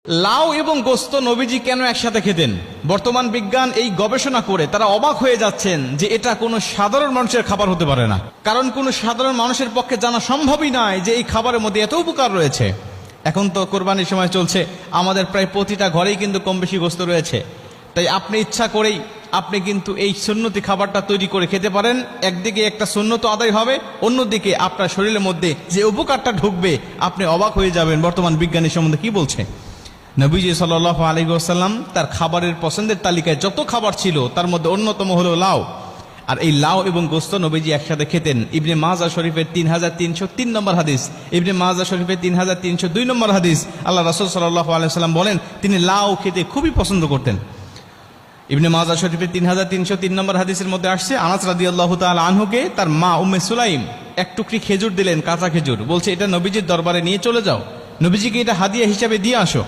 লাউ এবং গোস্ত নবীজি কেন একসাথে খেতেন? বর্তমান বিজ্ঞান এই গবেষণা করে তারা অবাক হয়ে যাচ্ছেন যে এটা কোনো সাধারণ মানুষের খাবার হতে পারে না। কারণ কোনো সাধারণ মানুষের পক্ষে জানা সম্ভবই নয় যে এই খাবারের মধ্যে এত উপকার রয়েছে। এখন তো কোরবানির সময় চলছে, আমাদের প্রায় প্রতিটা ঘরেই কিন্তু কম বেশি গোস্ত রয়েছে। তাই আপনি ইচ্ছা করেই আপনি কিন্তু এই সুন্নতি খাবারটা তৈরি করে খেতে পারেন। একদিকে একটা সুন্নত আদায় হবে, অন্যদিকে আপনার শরীরের মধ্যে যে উপকারটা ঢুকবে আপনি অবাক হয়ে যাবেন বর্তমান বিজ্ঞানী সম্বন্ধে কি বলছে। নবীজি সাল্লাল্লাহু আলাইহি ওয়াসাল্লাম তার খাবারের পছন্দের তালিকায় যত খাবার ছিল তার মধ্যে অন্যতম হলো লাউ। আর এই লাউ এবং গোস্ত নবীজি একসাথে খেতেন। ইবনে মাজাহ শরীফের 3303 নম্বর হাদিস, ইবনে মাজাহ শরীফের 3302 নম্বর হাদিস, আল্লাহ রাসূল সাল্লাল্লাহু আলাইহি ওয়াসাল্লাম বলেন তিনি লাউ খেতে খুবই পছন্দ করতেন। ইবনে মাজাহ শরীফের 3303 নম্বর হাদিসের মধ্যে আসছে, আনাস রাদিয়াল্লাহু তাআলা আনহুকে তার মা উম্মে সুলাইম এক টুকরি খেজুর দিলেন, কাঁচা খেজুর। বলছে এটা নবীজির দরবারে নিয়ে চলে যাও, নবীজিকে এটা হাদিয়া হিসাবে দিয়ে আসো।